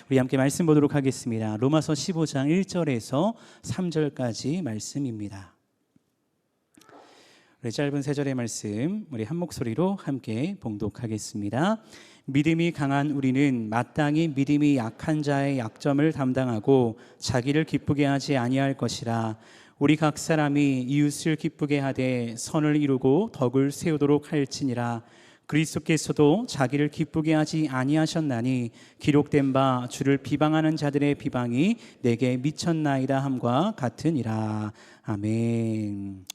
우리 함께 말씀 보도록 하겠습니다. 로마서 15장 1절에서 3절까지 말씀입니다. 우리 짧은 세 절의 말씀 우리 한 목소리로 함께 봉독하겠습니다. 믿음이 강한 우리는 마땅히 믿음이 약한 자의 약점을 담당하고 자기를 기쁘게 하지 아니할 것이라. 우리 각 사람이 이웃을 기쁘게 하되 선을 이루고 덕을 세우도록 할지니라. 그리스도께서도 자기를 기쁘게 하지 아니하셨나니 기록된 바 주를 비방하는 자들의 비방이 내게 미쳤나이다 함과 같으니라. 아멘.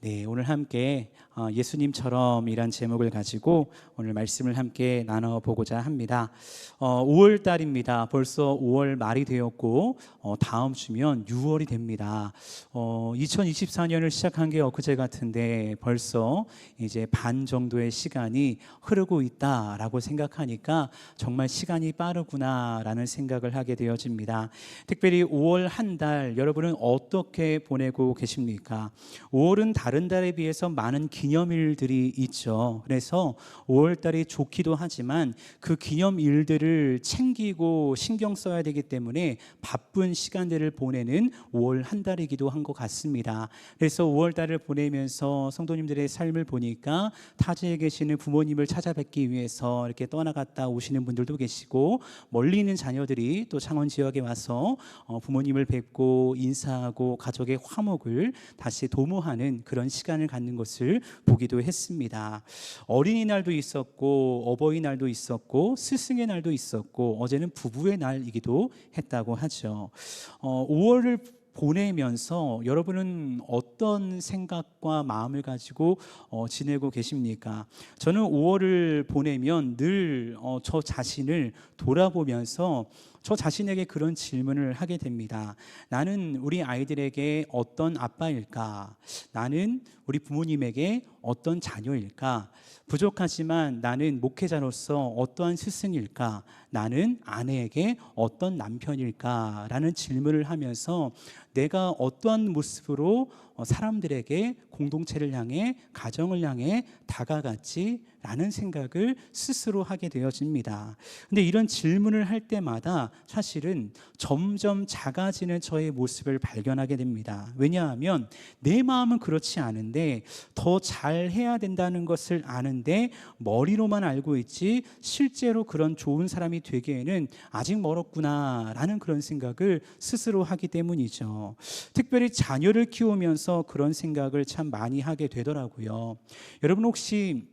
네, 오늘 함께 예수님처럼 이란 제목을 가지고 오늘 말씀을 함께 나눠보고자 합니다. 5월 달입니다. 벌써 5월 말이 되었고 다음 주면 6월이 됩니다. 2024년을 시작한 게 엊그제 같은데 벌써 이제 반 정도의 시간이 흐르고 있다라고 생각하니까 정말 시간이 빠르구나라는 생각을 하게 되어집니다. 특별히 5월 한 달 여러분은 어떻게 보내고 계십니까? 5월은 다른 달에 비해서 많은 기념일들이 있죠. 그래서 5월달이 좋기도 하지만 그 기념일들을 챙기고 신경 써야 되기 때문에 바쁜 시간들을 보내는 5월 한 달이기도 한 것 같습니다. 그래서 5월달을 보내면서 성도님들의 삶을 보니까 타지에 계시는 부모님을 찾아뵙기 위해서 이렇게 떠나갔다 오시는 분들도 계시고, 멀리 있는 자녀들이 또 창원 지역에 와서 부모님을 뵙고 인사하고 가족의 화목을 다시 도모하는 그런 시간을 갖는 것을 보기도 했습니다. 어린이날도 있었고 어버이날도 있었고 스승의 날도 있었고 어제는 부부의 날이기도 했다고 하죠. 5월을 보내면서 여러분은 어떤 생각과 마음을 가지고 지내고 계십니까? 저는 5월을 보내면 늘 저 자신을 돌아보면서 저 자신에게 그런 질문을 하게 됩니다. 나는 우리 아이들에게 어떤 아빠일까? 나는 우리 부모님에게 어떤 자녀일까? 부족하지만 나는 목회자로서 어떠한 스승일까? 나는 아내에게 어떤 남편일까? 라는 질문을 하면서 내가 어떠한 모습으로 사람들에게 공동체를 향해 가정을 향해 다가갔지? 라는 생각을 스스로 하게 되어집니다. 근데 이런 질문을 할 때마다 사실은 점점 작아지는 저의 모습을 발견하게 됩니다. 왜냐하면 내 마음은 그렇지 않은데 더 잘해야 된다는 것을 아는데 머리로만 알고 있지 실제로 그런 좋은 사람이 되기에는 아직 멀었구나 라는 그런 생각을 스스로 하기 때문이죠. 특별히 자녀를 키우면서 그런 생각을 참 많이 하게 되더라고요. 여러분 혹시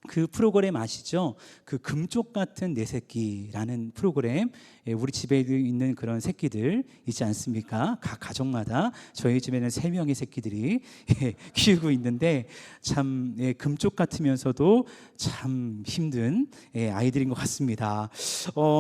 그 프로그램 아시죠? 그 금쪽 같은 내 새끼라는 프로그램, 우리 집에 있는 그런 새끼들 있지 않습니까? 각 가족마다 저희 집에는 3명의 새끼들이 키우고 있는데 참 금쪽 같으면서도 참 힘든 아이들인 것 같습니다.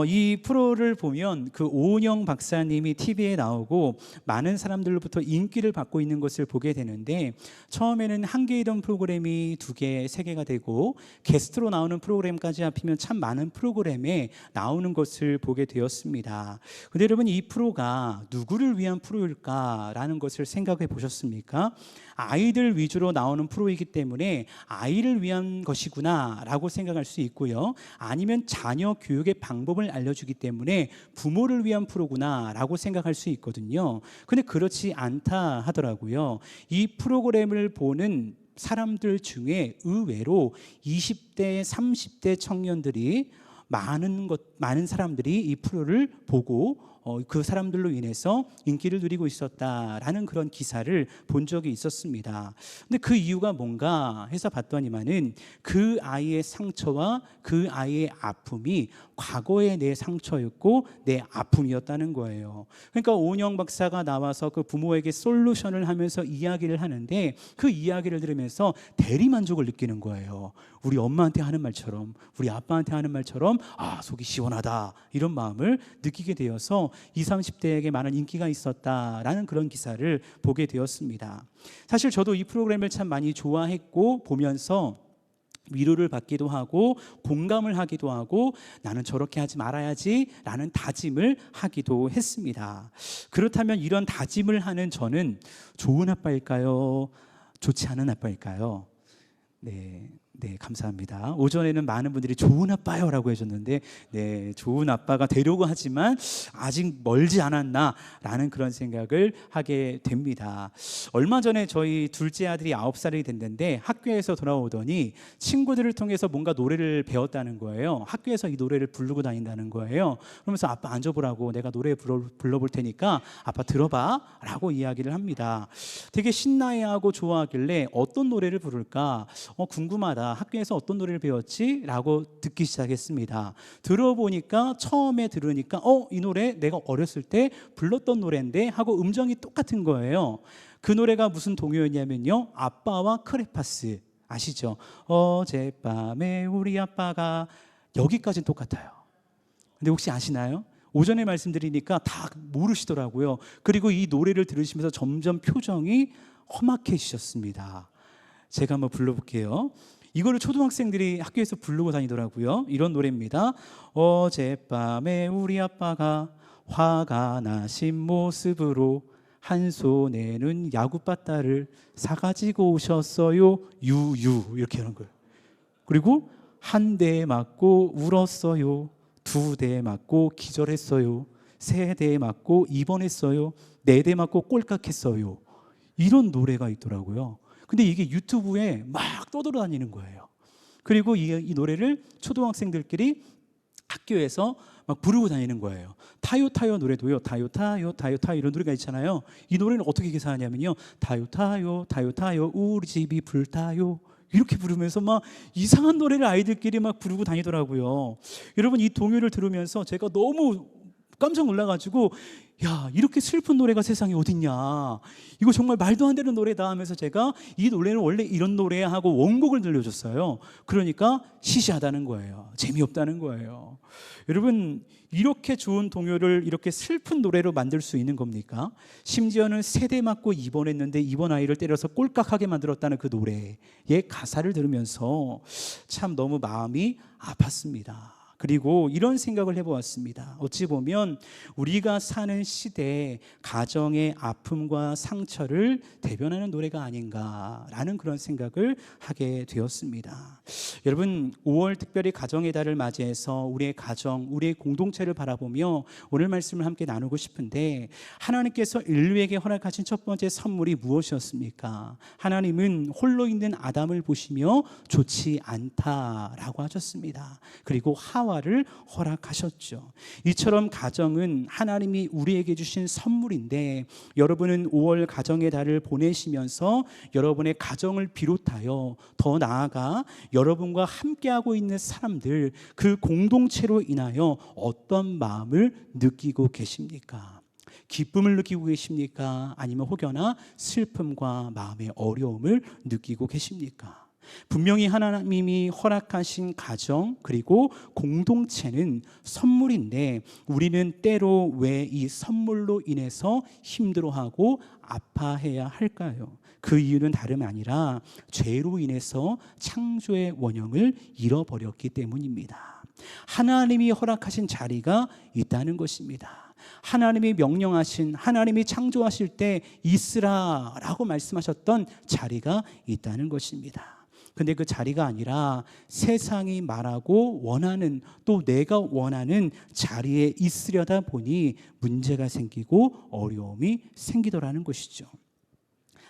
이 프로를 보면 그 오은영 박사님이 TV에 나오고 많은 사람들로부터 인기를 받고 있는 것을 보게 되는데, 처음에는 한 개이던 프로그램이 2개, 3개가 되고 게스트로 나오는 프로그램까지 합치면 참 많은 프로그램에 나오는 것을 보게 되었습니다. 근데 여러분, 이 프로가 누구를 위한 프로일까라는 것을 생각해 보셨습니까? 아이들 위주로 나오는 프로이기 때문에 아이를 위한 것이구나 라고 생각할 수 있고요, 아니면 자녀 교육의 방법을 알려주기 때문에 부모를 위한 프로구나 라고 생각할 수 있거든요. 근데 그렇지 않다 하더라고요. 이 프로그램을 보는 사람들 중에 의외로 20대, 30대 청년들이 많은 사람들이 이 프로를 보고 그 사람들로 인해서 인기를 누리고 있었다라는 그런 기사를 본 적이 있었습니다. 근데 그 이유가 뭔가 해서 봤더니만은 그 아이의 상처와 그 아이의 아픔이 과거의 내 상처였고 내 아픔이었다는 거예요. 그러니까 오은영 박사가 나와서 그 부모에게 솔루션을 하면서 이야기를 하는데, 그 이야기를 들으면서 대리만족을 느끼는 거예요. 우리 엄마한테 하는 말처럼, 우리 아빠한테 하는 말처럼 속이 시원하다 이런 마음을 느끼게 되어서 20, 30대에게 많은 인기가 있었다라는 그런 기사를 보게 되었습니다. 사실 저도 이 프로그램을 참 많이 좋아했고 보면서 위로를 받기도 하고 공감을 하기도 하고 나는 저렇게 하지 말아야지 라는 다짐을 하기도 했습니다. 그렇다면 이런 다짐을 하는 저는 좋은 아빠일까요? 좋지 않은 아빠일까요? 네, 네, 감사합니다. 오전에는 많은 분들이 좋은 아빠요라고 해줬는데, 네, 좋은 아빠가 되려고 하지만 아직 멀지 않았나라는 그런 생각을 하게 됩니다. 얼마 전에 저희 둘째 아들이 9살이 됐는데 학교에서 돌아오더니 친구들을 통해서 뭔가 노래를 배웠다는 거예요. 학교에서 이 노래를 부르고 다닌다는 거예요. 그러면서 아빠 앉아보라고, 내가 노래 불러볼 테니까 아빠 들어봐라고 이야기를 합니다. 되게 신나해하고 좋아하길래 어떤 노래를 부를까 궁금하다. 학교에서 어떤 노래를 배웠지? 라고 듣기 시작했습니다. 들어보니까 처음에 들으니까 이 노래 내가 어렸을 때 불렀던 노래인데 하고 음정이 똑같은 거예요. 그 노래가 무슨 동요였냐면요, 아빠와 크레파스 아시죠? 어젯밤에 우리 아빠가, 여기까지는 똑같아요. 근데 혹시 아시나요? 오전에 말씀드리니까 다 모르시더라고요. 그리고 이 노래를 들으시면서 점점 표정이 험악해지셨습니다. 제가 한번 불러볼게요. 이거를 초등학생들이 학교에서 부르고 다니더라고요. 이런 노래입니다. 어젯밤에 우리 아빠가 화가 나신 모습으로 한 손에는 야구바따를 사가지고 오셨어요. 유유 이렇게 하는 거예요. 그리고 한 대 맞고 울었어요. 두 대 맞고 기절했어요. 세 대 맞고 입원했어요. 네 대 맞고 꼴깍했어요. 이런 노래가 있더라고요. 근데 이게 유튜브에 막 떠돌아다니는 거예요. 그리고 이 노래를 초등학생들끼리 학교에서 막 부르고 다니는 거예요. 타요 타요 노래도요. 타요 타요 타요 타요 이런 노래가 있잖아요. 이 노래는 어떻게 계산하냐면요, 타요 타요 타요 타요 우리 집이 불타요 이렇게 부르면서 막 이상한 노래를 아이들끼리 막 부르고 다니더라고요. 여러분, 이 동요를 들으면서 제가 너무 깜짝 놀라가지고, 야, 이렇게 슬픈 노래가 세상에 어딨냐, 이거 정말 말도 안 되는 노래다 하면서 제가 이 노래는 원래 이런 노래야 하고 원곡을 들려줬어요. 그러니까 시시하다는 거예요. 재미없다는 거예요. 여러분, 이렇게 좋은 동요를 이렇게 슬픈 노래로 만들 수 있는 겁니까? 심지어는 세대 맞고 입원했는데 입원 아이를 때려서 꼴깍하게 만들었다는 그 노래의 가사를 들으면서 참 너무 마음이 아팠습니다. 그리고 이런 생각을 해보았습니다. 어찌 보면 우리가 사는 시대에 가정의 아픔과 상처를 대변하는 노래가 아닌가라는 그런 생각을 하게 되었습니다. 여러분, 5월 특별히 가정의 달을 맞이해서 우리의 가정, 우리의 공동체를 바라보며 오늘 말씀을 함께 나누고 싶은데, 하나님께서 인류에게 허락하신 첫 번째 선물이 무엇이었습니까? 하나님은 홀로 있는 아담을 보시며 좋지 않다라고 하셨습니다. 그리고 하와를 허락하셨죠. 이처럼 가정은 하나님이 우리에게 주신 선물인데, 여러분은 5월 가정의 달을 보내시면서 여러분의 가정을 비롯하여 더 나아가 여러분과 함께하고 있는 사람들, 그 공동체로 인하여 어떤 마음을 느끼고 계십니까? 기쁨을 느끼고 계십니까? 아니면 혹여나 슬픔과 마음의 어려움을 느끼고 계십니까? 분명히 하나님이 허락하신 가정 그리고 공동체는 선물인데, 우리는 때로 왜 이 선물로 인해서 힘들어하고 아파해야 할까요? 그 이유는 다름 아니라 죄로 인해서 창조의 원형을 잃어버렸기 때문입니다. 하나님이 허락하신 자리가 있다는 것입니다. 하나님이 명령하신, 하나님이 창조하실 때 있으라라고 말씀하셨던 자리가 있다는 것입니다. 근데 그 자리가 아니라 세상이 말하고 원하는, 또 내가 원하는 자리에 있으려다 보니 문제가 생기고 어려움이 생기더라는 것이죠.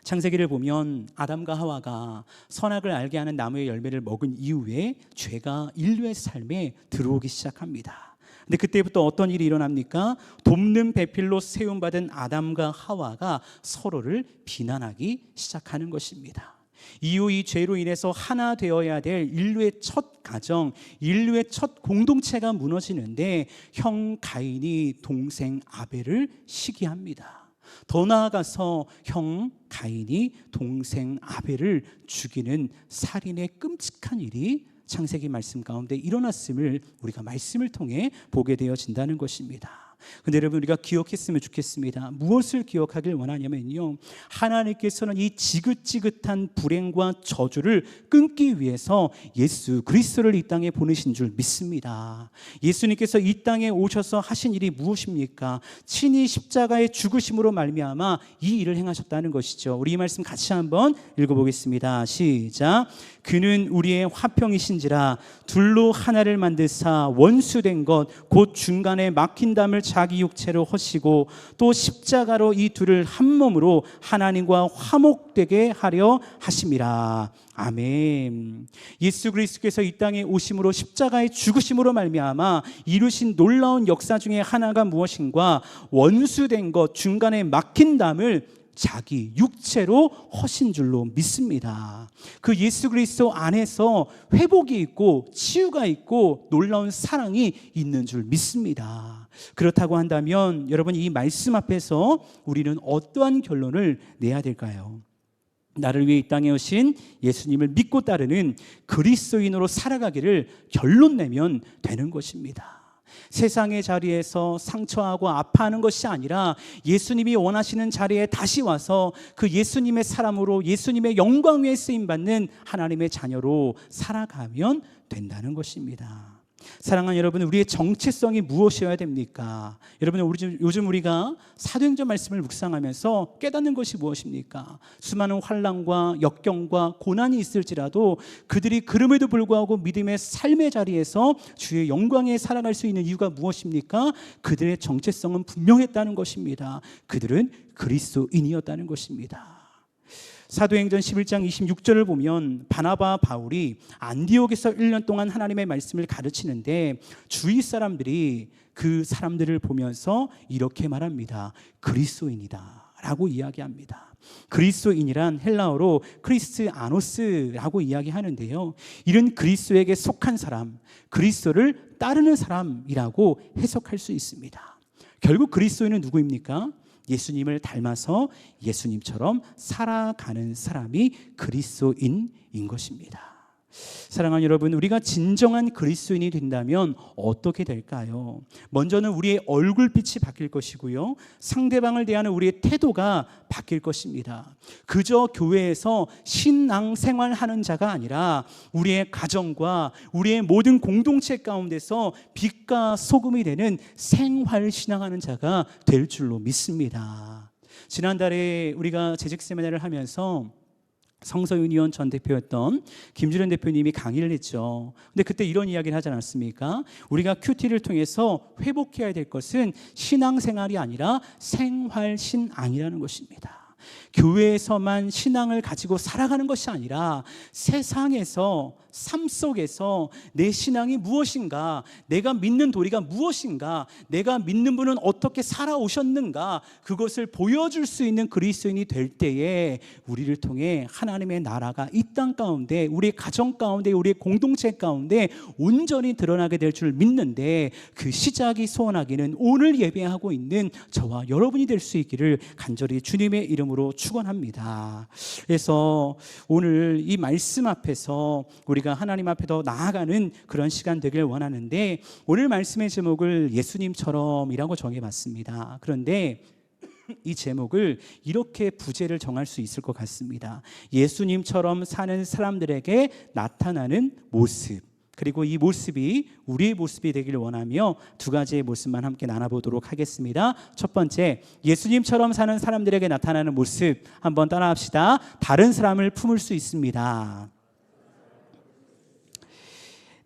창세기를 보면 아담과 하와가 선악을 알게 하는 나무의 열매를 먹은 이후에 죄가 인류의 삶에 들어오기 시작합니다. 근데 그때부터 어떤 일이 일어납니까? 돕는 배필로 세움받은 아담과 하와가 서로를 비난하기 시작하는 것입니다. 이후 이 죄로 인해서 하나 되어야 될 인류의 첫 가정, 인류의 첫 공동체가 무너지는데, 형 가인이 동생 아벨을 시기합니다. 더 나아가서 형 가인이 동생 아벨을 죽이는 살인의 끔찍한 일이 창세기 말씀 가운데 일어났음을 우리가 말씀을 통해 보게 되어진다는 것입니다. 근데 여러분, 우리가 기억했으면 좋겠습니다. 무엇을 기억하길 원하냐면요, 하나님께서는 이 지긋지긋한 불행과 저주를 끊기 위해서 예수 그리스도를 이 땅에 보내신 줄 믿습니다. 예수님께서 이 땅에 오셔서 하신 일이 무엇입니까? 친히 십자가의 죽으심으로 말미암아 이 일을 행하셨다는 것이죠. 우리 이 말씀 같이 한번 읽어보겠습니다. 시작. 그는 우리의 화평이신지라 둘로 하나를 만드사 원수된 것 곧 중간에 막힌 담을 자기 육체로 허시고 또 십자가로 이 둘을 한 몸으로 하나님과 화목되게 하려 하심이라. 아멘. 예수 그리스도께서 이 땅에 오심으로 십자가의 죽으심으로 말미암아 이루신 놀라운 역사 중에 하나가 무엇인가? 원수된 것, 중간에 막힌 담을 자기 육체로 허신 줄로 믿습니다. 그 예수 그리스도 안에서 회복이 있고 치유가 있고 놀라운 사랑이 있는 줄 믿습니다. 그렇다고 한다면 여러분, 이 말씀 앞에서 우리는 어떠한 결론을 내야 될까요? 나를 위해 이 땅에 오신 예수님을 믿고 따르는 그리스도인으로 살아가기를 결론 내면 되는 것입니다. 세상의 자리에서 상처하고 아파하는 것이 아니라 예수님이 원하시는 자리에 다시 와서 그 예수님의 사람으로 예수님의 영광 위에 쓰임받는 하나님의 자녀로 살아가면 된다는 것입니다. 사랑하는 여러분, 우리의 정체성이 무엇이어야 됩니까? 여러분, 요즘 우리가 사도행전 말씀을 묵상하면서 깨닫는 것이 무엇입니까? 수많은 환난과 역경과 고난이 있을지라도 그들이 그럼에도 불구하고 믿음의 삶의 자리에서 주의 영광에 살아갈 수 있는 이유가 무엇입니까? 그들의 정체성은 분명했다는 것입니다. 그들은 그리스도인이었다는 것입니다. 사도행전 11장 26절을 보면 바나바와 바울이 안디옥에서 1년 동안 하나님의 말씀을 가르치는데 주위 사람들이 그 사람들을 보면서 이렇게 말합니다. 그리스도인이다 라고 이야기합니다. 그리스도인이란 헬라어로 크리스티아노스라고 이야기하는데요, 이런 그리스도에게 속한 사람, 그리스도를 따르는 사람이라고 해석할 수 있습니다. 결국 그리스도인은 누구입니까? 예수님을 닮아서 예수님처럼 살아가는 사람이 그리스도인인 것입니다. 사랑하는 여러분, 우리가 진정한 그리스도인이 된다면 어떻게 될까요? 먼저는 우리의 얼굴빛이 바뀔 것이고요, 상대방을 대하는 우리의 태도가 바뀔 것입니다. 그저 교회에서 신앙생활하는 자가 아니라 우리의 가정과 우리의 모든 공동체 가운데서 빛과 소금이 되는 생활신앙하는 자가 될 줄로 믿습니다. 지난달에 우리가 재직 세미나를 하면서 성서윤 의원 전 대표였던 김주련 대표님이 강의를 했죠. 근데 그때 이런 이야기를 하지 않았습니까? 우리가 큐티를 통해서 회복해야 될 것은 신앙생활이 아니라 생활신앙이라는 것입니다. 교회에서만 신앙을 가지고 살아가는 것이 아니라 세상에서, 삶 속에서 내 신앙이 무엇인가, 내가 믿는 도리가 무엇인가, 내가 믿는 분은 어떻게 살아오셨는가, 그것을 보여줄 수 있는 그리스도인이 될 때에 우리를 통해 하나님의 나라가 이 땅 가운데, 우리의 가정 가운데, 우리의 공동체 가운데 온전히 드러나게 될 줄 믿는데, 그 시작이 소원하기는 오늘 예배하고 있는 저와 여러분이 될 수 있기를 간절히 주님의 이름으로 축원합니다. 그래서 오늘 이 말씀 앞에서 우리가 하나님 앞에 더 나아가는 그런 시간 되길 원하는데, 오늘 말씀의 제목을 예수님처럼이라고 정해봤습니다. 그런데 이 제목을 이렇게 부제를 정할 수 있을 것 같습니다. 예수님처럼 사는 사람들에게 나타나는 모습, 그리고 이 모습이 우리의 모습이 되길 원하며 두 가지의 모습만 함께 나눠보도록 하겠습니다. 첫 번째, 예수님처럼 사는 사람들에게 나타나는 모습, 한번 따라합시다. 다른 사람을 품을 수 있습니다.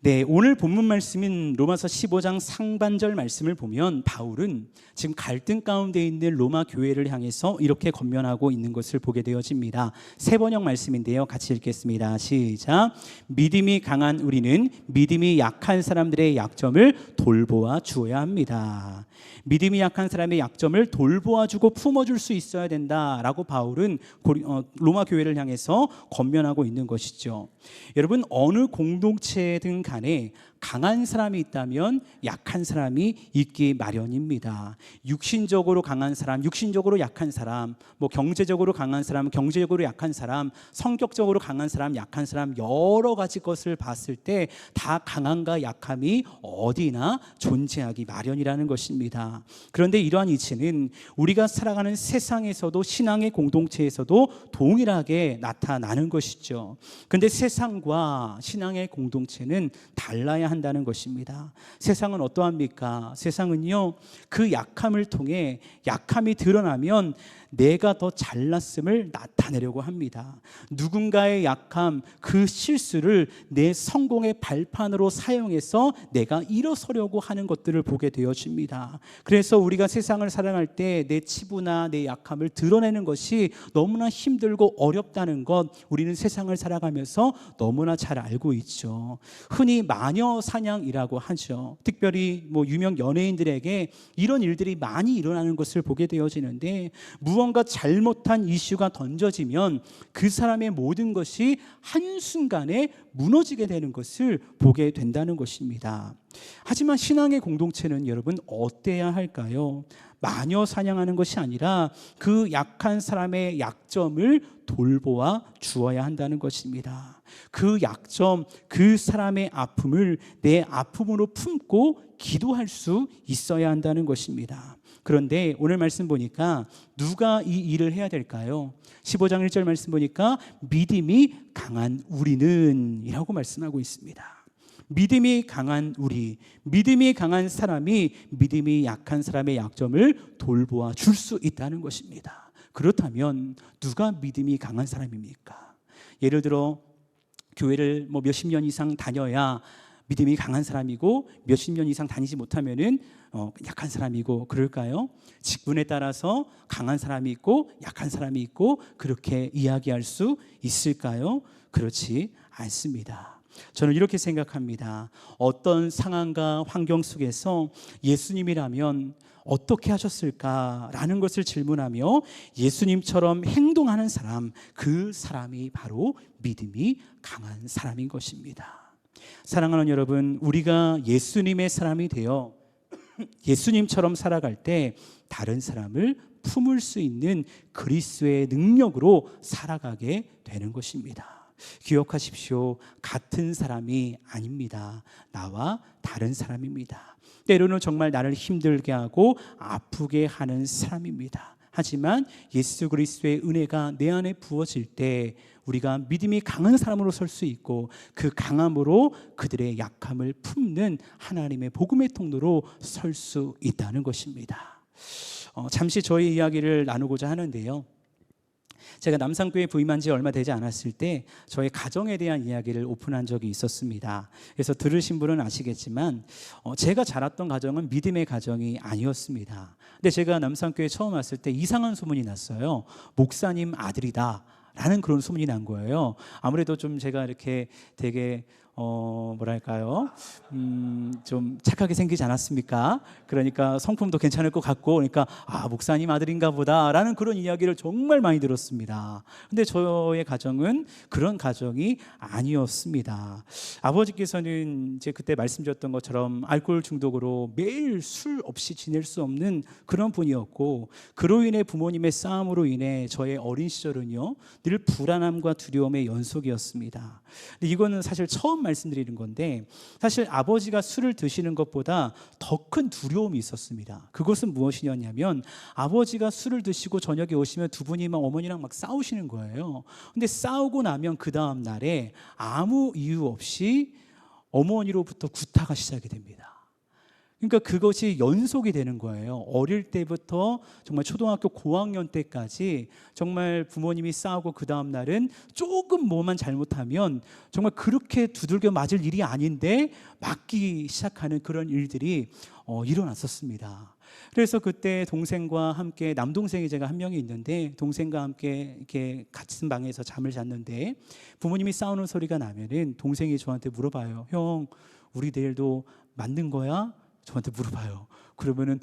네, 오늘 본문 말씀인 로마서 15장 상반절 말씀을 보면 바울은 지금 갈등 가운데 있는 로마 교회를 향해서 이렇게 권면하고 있는 것을 보게 되어집니다. 세 번역 말씀인데요, 같이 읽겠습니다. 시작. 믿음이 강한 우리는 믿음이 약한 사람들의 약점을 돌보아 주어야 합니다. 믿음이 약한 사람의 약점을 돌보아주고 품어줄 수 있어야 된다라고 바울은 로마 교회를 향해서 권면하고 있는 것이죠. 여러분, 어느 공동체든 간에 강한 사람이 있다면 약한 사람이 있기 마련입니다. 육신적으로 강한 사람, 육신적으로 약한 사람, 뭐 경제적으로 강한 사람, 경제적으로 약한 사람, 성격적으로 강한 사람, 약한 사람, 여러 가지 것을 봤을 때 다 강함과 약함이 어디나 존재하기 마련이라는 것입니다. 그런데 이러한 이치는 우리가 살아가는 세상에서도, 신앙의 공동체에서도 동일하게 나타나는 것이죠. 그런데 세상과 신앙의 공동체는 달라야 한다는 것입니다. 세상은 어떠합니까? 세상은요, 그 약함을 통해, 약함이 드러나면 내가 더 잘났음을 나타내려고 합니다. 누군가의 약함, 그 실수를 내 성공의 발판으로 사용해서 내가 일어서려고 하는 것들을 보게 되어집니다. 그래서 우리가 세상을 살아갈 때 내 치부나 내 약함을 드러내는 것이 너무나 힘들고 어렵다는 것, 우리는 세상을 살아가면서 너무나 잘 알고 있죠. 흔히 마녀 사냥이라고 하죠. 특별히 뭐 유명 연예인들에게 이런 일들이 많이 일어나는 것을 보게 되어지는데, 무언가 잘못한 이슈가 던져지면 그 사람의 모든 것이 한순간에 무너지게 되는 것을 보게 된다는 것입니다. 하지만 신앙의 공동체는 여러분 어때야 할까요? 마녀 사냥하는 것이 아니라 그 약한 사람의 약점을 돌보아 주어야 한다는 것입니다. 그 약점, 그 사람의 아픔을 내 아픔으로 품고 기도할 수 있어야 한다는 것입니다. 그런데 오늘 말씀 보니까 누가 이 일을 해야 될까요? 15장 1절 말씀 보니까 믿음이 강한 우리는 이라고 말씀하고 있습니다. 믿음이 강한 우리, 믿음이 강한 사람이 믿음이 약한 사람의 약점을 돌보아 줄 수 있다는 것입니다. 그렇다면 누가 믿음이 강한 사람입니까? 예를 들어 교회를 뭐 몇십 년 이상 다녀야 믿음이 강한 사람이고, 몇십 년 이상 다니지 못하면은 약한 사람이고 그럴까요? 직분에 따라서 강한 사람이 있고 약한 사람이 있고 그렇게 이야기할 수 있을까요? 그렇지 않습니다. 저는 이렇게 생각합니다. 어떤 상황과 환경 속에서 예수님이라면 어떻게 하셨을까라는 것을 질문하며 예수님처럼 행동하는 사람, 그 사람이 바로 믿음이 강한 사람인 것입니다. 사랑하는 여러분, 우리가 예수님의 사람이 되어 예수님처럼 살아갈 때 다른 사람을 품을 수 있는 그리스도의 능력으로 살아가게 되는 것입니다. 기억하십시오. 같은 사람이 아닙니다. 나와 다른 사람입니다. 때로는 정말 나를 힘들게 하고 아프게 하는 사람입니다. 하지만 예수 그리스도의 은혜가 내 안에 부어질 때 우리가 믿음이 강한 사람으로 설 수 있고, 그 강함으로 그들의 약함을 품는 하나님의 복음의 통로로 설 수 있다는 것입니다. 잠시 저희 이야기를 나누고자 하는데요. 제가 남산교회 부임한 지 얼마 되지 않았을 때 저의 가정에 대한 이야기를 오픈한 적이 있었습니다. 그래서 들으신 분은 아시겠지만 제가 자랐던 가정은 믿음의 가정이 아니었습니다. 근데 제가 남산교회 처음 왔을 때 이상한 소문이 났어요. 목사님 아들이다 라는 그런 소문이 난 거예요. 아무래도 좀 제가 이렇게 되게 뭐랄까요, 좀 착하게 생기지 않았습니까? 그러니까 성품도 괜찮을 것 같고, 그러니까 목사님 아들인가 보다라는 그런 이야기를 정말 많이 들었습니다. 근데 저의 가정은 그런 가정이 아니었습니다. 아버지께서는 이제 그때 말씀드렸던 것처럼 알코올 중독으로 매일 술 없이 지낼 수 없는 그런 분이었고, 그로 인해 부모님의 싸움으로 인해 저의 어린 시절은요 늘 불안함과 두려움의 연속이었습니다. 근데 이거는 사실 처음 말씀드리는 건데, 사실 아버지가 술을 드시는 것보다 더 큰 두려움이 있었습니다. 그것은 무엇이냐면, 아버지가 술을 드시고 저녁에 오시면 두 분이 막 어머니랑 막 싸우시는 거예요. 근데 싸우고 나면 그 다음 날에 아무 이유 없이 어머니로부터 구타가 시작이 됩니다. 그러니까 그것이 연속이 되는 거예요. 어릴 때부터 정말 초등학교 고학년 때까지 정말 부모님이 싸우고 그 다음 날은 조금 뭐만 잘못하면 정말 그렇게 두들겨 맞을 일이 아닌데 맞기 시작하는 그런 일들이 일어났었습니다. 그래서 그때 동생과 함께, 남동생이 제가 한 명이 있는데 동생과 함께 이렇게 같은 방에서 잠을 잤는데 부모님이 싸우는 소리가 나면은 동생이 저한테 물어봐요. 형, 우리 내일도 맞는 거야? 저한테 물어봐요. 그러면은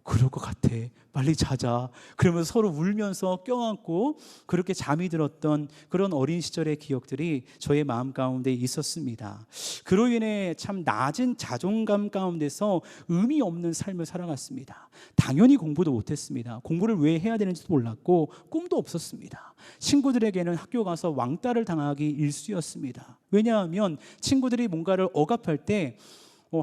그럴 것 같아, 빨리 자자, 그러면서 서로 울면서 껴안고 그렇게 잠이 들었던 그런 어린 시절의 기억들이 저의 마음 가운데 있었습니다. 그로 인해 참 낮은 자존감 가운데서 의미 없는 삶을 살아갔습니다. 당연히 공부도 못했습니다. 공부를 왜 해야 되는지도 몰랐고 꿈도 없었습니다. 친구들에게는 학교 가서 왕따를 당하기 일쑤였습니다. 왜냐하면 친구들이 뭔가를 억압할 때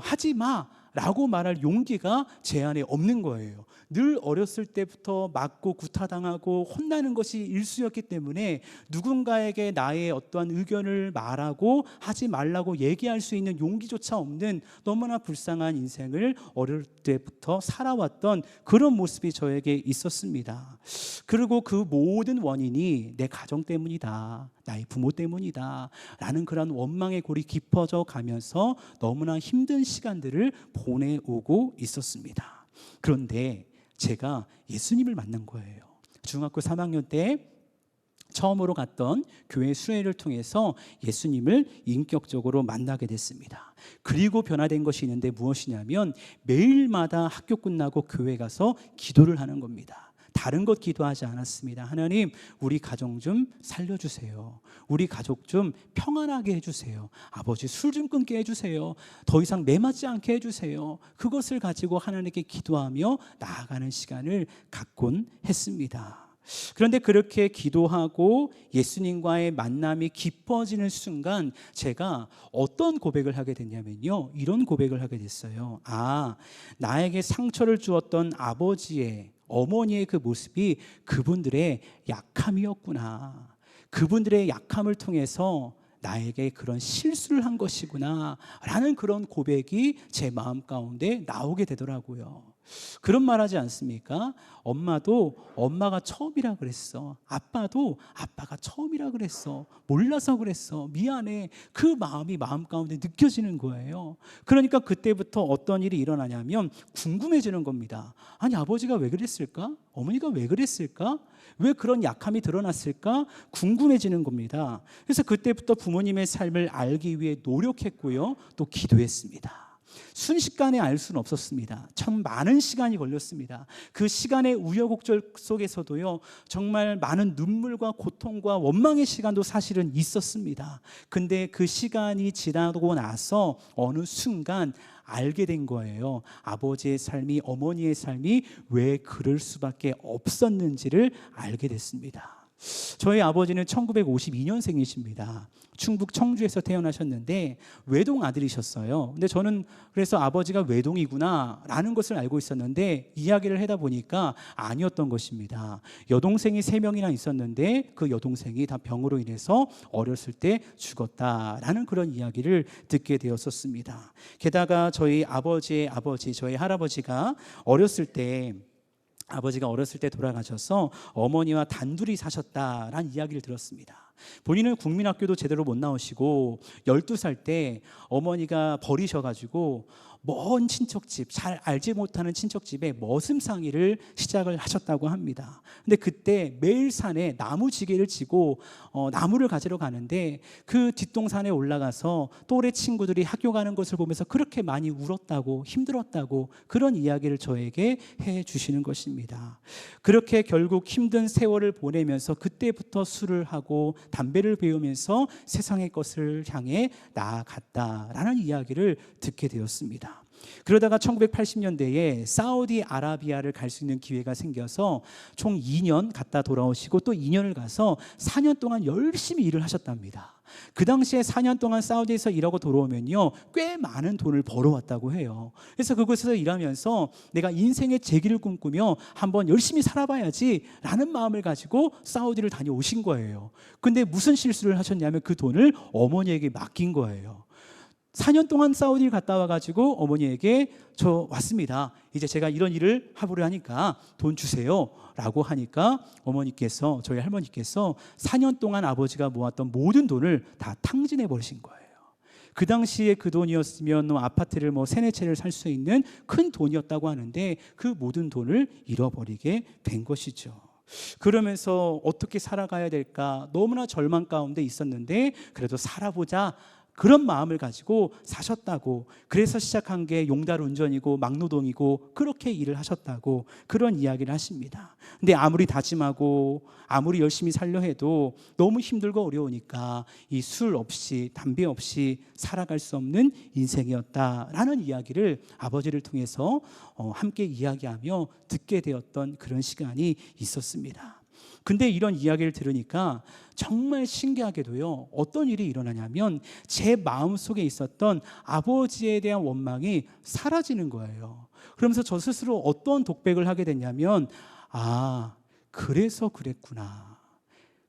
하지 마 라고 말할 용기가 제 안에 없는 거예요. 늘 어렸을 때부터 맞고 구타당하고 혼나는 것이 일쑤였기 때문에 누군가에게 나의 어떠한 의견을 말하고 하지 말라고 얘기할 수 있는 용기조차 없는 너무나 불쌍한 인생을 어릴 때부터 살아왔던 그런 모습이 저에게 있었습니다. 그리고 그 모든 원인이 내 가정 때문이다, 나의 부모 때문이다 라는 그런 원망의 골이 깊어져 가면서 너무나 힘든 시간들을 보내오고 있었습니다. 그런데 제가 예수님을 만난 거예요. 중학교 3학년 때 처음으로 갔던 교회 수련회를 통해서 예수님을 인격적으로 만나게 됐습니다. 그리고 변화된 것이 있는데 무엇이냐면 매일마다 학교 끝나고 교회 가서 기도를 하는 겁니다. 다른 것 기도하지 않았습니다. 하나님, 우리 가정 좀 살려주세요. 우리 가족 좀 평안하게 해주세요. 아버지, 술 좀 끊게 해주세요. 더 이상 매맞지 않게 해주세요. 그것을 가지고 하나님께 기도하며 나아가는 시간을 갖곤 했습니다. 그런데 그렇게 기도하고 예수님과의 만남이 깊어지는 순간 제가 어떤 고백을 하게 됐냐면요, 이런 고백을 하게 됐어요. 나에게 상처를 주었던 아버지의, 어머니의 그 모습이 그분들의 약함이었구나. 그분들의 약함을 통해서 나에게 그런 실수를 한 것이구나 라는 그런 고백이 제 마음 가운데 나오게 되더라고요. 그런 말 하지 않습니까? 엄마도 엄마가 처음이라 그랬어. 아빠도 아빠가 처음이라 그랬어. 몰라서 그랬어. 미안해. 그 마음이 마음 가운데 느껴지는 거예요. 그러니까 그때부터 어떤 일이 일어나냐면 궁금해지는 겁니다. 아니, 아버지가 왜 그랬을까? 어머니가 왜 그랬을까? 왜 그런 약함이 드러났을까? 궁금해지는 겁니다. 그래서 그때부터 부모님의 삶을 알기 위해 노력했고요, 또 기도했습니다. 순식간에 알 수는 없었습니다. 참 많은 시간이 걸렸습니다. 그 시간의 우여곡절 속에서도요, 정말 많은 눈물과 고통과 원망의 시간도 사실은 있었습니다. 근데 그 시간이 지나고 나서 어느 순간 알게 된 거예요. 아버지의 삶이, 어머니의 삶이 왜 그럴 수밖에 없었는지를 알게 됐습니다. 저희 아버지는 1952년생이십니다. 충북 청주에서 태어나셨는데 외동 아들이셨어요. 근데 저는 그래서 아버지가 외동이구나 라는 것을 알고 있었는데 이야기를 하다 보니까 아니었던 것입니다. 여동생이 3명이나 있었는데 그 여동생이 다 병으로 인해서 어렸을 때 죽었다라는 그런 이야기를 듣게 되었었습니다. 게다가 저희 아버지의 아버지, 저희 할아버지가 어렸을 때 돌아가셔서 어머니와 단둘이 사셨다라는 이야기를 들었습니다. 본인은 국민학교도 제대로 못 나오시고 12살 때 어머니가 버리셔가지고 먼 친척집, 잘 알지 못하는 친척집에 머슴살이를 시작을 하셨다고 합니다. 근데 그때 매일 산에 나무지게를 지고 나무를 가지러 가는데 그 뒷동산에 올라가서 또래 친구들이 학교 가는 것을 보면서 그렇게 많이 울었다고, 힘들었다고 그런 이야기를 저에게 해 주시는 것입니다. 그렇게 결국 힘든 세월을 보내면서 그때부터 술을 하고 담배를 피우면서 세상의 것을 향해 나아갔다라는 이야기를 듣게 되었습니다. 그러다가 1980년대에 사우디아라비아를 갈 수 있는 기회가 생겨서 총 2년 갔다 돌아오시고 또 2년을 가서 4년 동안 열심히 일을 하셨답니다. 그 당시에 4년 동안 사우디에서 일하고 돌아오면요, 꽤 많은 돈을 벌어왔다고 해요. 그래서 그곳에서 일하면서 내가 인생의 재기를 꿈꾸며 한번 열심히 살아봐야지 라는 마음을 가지고 사우디를 다녀오신 거예요. 근데 무슨 실수를 하셨냐면 그 돈을 어머니에게 맡긴 거예요. 4년 동안 사우디를 갔다 와가지고 어머니에게 저 왔습니다. 이제 제가 이런 일을 하보려 하니까 돈 주세요 라고 하니까 어머니께서, 저희 할머니께서 4년 동안 아버지가 모았던 모든 돈을 다 탕진해 버리신 거예요. 그 당시에 그 돈이었으면 아파트를 3-4채를 살 수 있는 큰 돈이었다고 하는데 그 모든 돈을 잃어버리게 된 것이죠. 그러면서 어떻게 살아가야 될까 너무나 절망 가운데 있었는데 그래도 살아보자, 그런 마음을 가지고 사셨다고. 그래서 시작한 게 용달 운전이고 막노동이고 그렇게 일을 하셨다고 그런 이야기를 하십니다. 근데 아무리 다짐하고 아무리 열심히 살려 해도 너무 힘들고 어려우니까 이 술 없이 담배 없이 살아갈 수 없는 인생이었다라는 이야기를 아버지를 통해서 함께 이야기하며 듣게 되었던 그런 시간이 있었습니다. 근데 이런 이야기를 들으니까 정말 신기하게도요, 어떤 일이 일어나냐면 제 마음속에 있었던 아버지에 대한 원망이 사라지는 거예요. 그러면서 저 스스로 어떤 독백을 하게 됐냐면, 아, 그래서 그랬구나.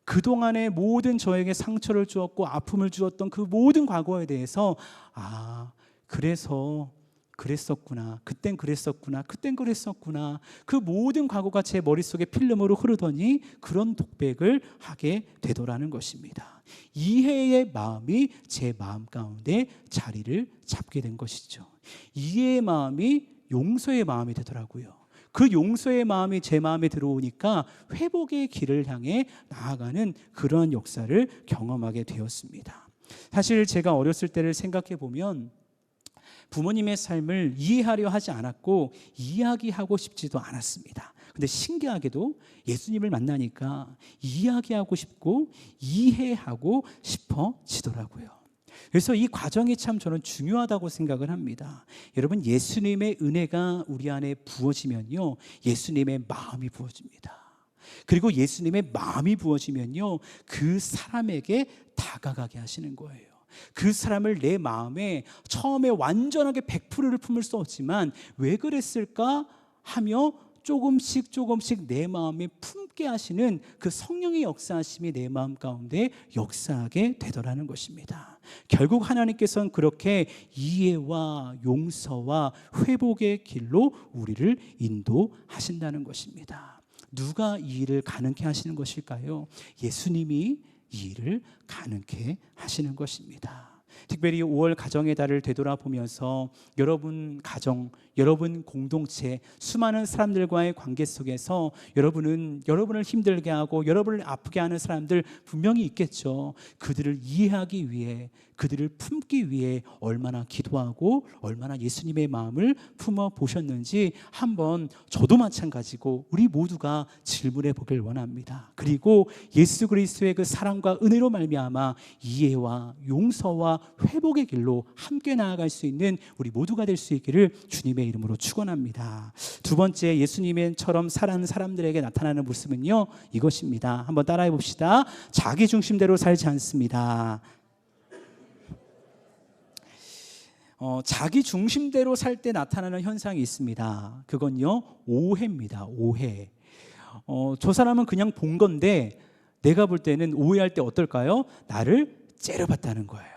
그동안의 모든 저에게 상처를 주었고 아픔을 주었던 그 모든 과거에 대해서, 아, 그래서 그랬었구나. 그땐 그랬었구나. 그땐 그랬었구나. 그 모든 과거가 제 머릿속에 필름으로 흐르더니 그런 독백을 하게 되더라는 것입니다. 이해의 마음이 제 마음 가운데 자리를 잡게 된 것이죠. 이해의 마음이 용서의 마음이 되더라고요. 그 용서의 마음이 제 마음에 들어오니까 회복의 길을 향해 나아가는 그런 역사를 경험하게 되었습니다. 사실 제가 어렸을 때를 생각해 보면 부모님의 삶을 이해하려 하지 않았고 이야기하고 싶지도 않았습니다. 근데 신기하게도 예수님을 만나니까 이야기하고 싶고 이해하고 싶어지더라고요. 그래서 이 과정이 참 저는 중요하다고 생각을 합니다. 여러분, 예수님의 은혜가 우리 안에 부어지면요, 예수님의 마음이 부어집니다. 그리고 예수님의 마음이 부어지면요, 그 사람에게 다가가게 하시는 거예요. 그 사람을 내 마음에 처음에 완전하게 100%를 품을 수 없지만 왜 그랬을까 하며 조금씩 내 마음에 품게 하시는 그 성령의 역사하심이 내 마음 가운데 역사하게 되더라는 것입니다. 결국 하나님께서는 그렇게 이해와 용서와 회복의 길로 우리를 인도하신다는 것입니다. 누가 이 일을 가능케 하시는 것일까요? 예수님이 이 일을 가능케 하시는 것입니다. 특별히 5월 가정의 달을 되돌아보면서 여러분 가정, 여러분 공동체, 수많은 사람들과의 관계 속에서 여러분을 힘들게 하고 여러분을 아프게 하는 사람들 분명히 있겠죠. 그들을 이해하기 위해, 그들을 품기 위해 얼마나 기도하고 얼마나 예수님의 마음을 품어 보셨는지 한번 저도 마찬가지고 우리 모두가 질문해 보길 원합니다. 그리고 예수 그리스도의 그 사랑과 은혜로 말미암아 이해와 용서와 회복의 길로 함께 나아갈 수 있는 우리 모두가 될 수 있기를 주님의 이름으로 축원합니다. 두 번째, 예수님처럼 살아가는 사람들에게 나타나는 모습은요, 이것입니다. 한번 따라해 봅시다. 자기 중심대로 살지 않습니다. 자기 중심대로 살 때 나타나는 현상이 있습니다. 그건요, 오해입니다. 오해. 저 사람은 그냥 본 건데 내가 볼 때는 오해할 때 어떨까요? 나를 째려봤다는 거예요.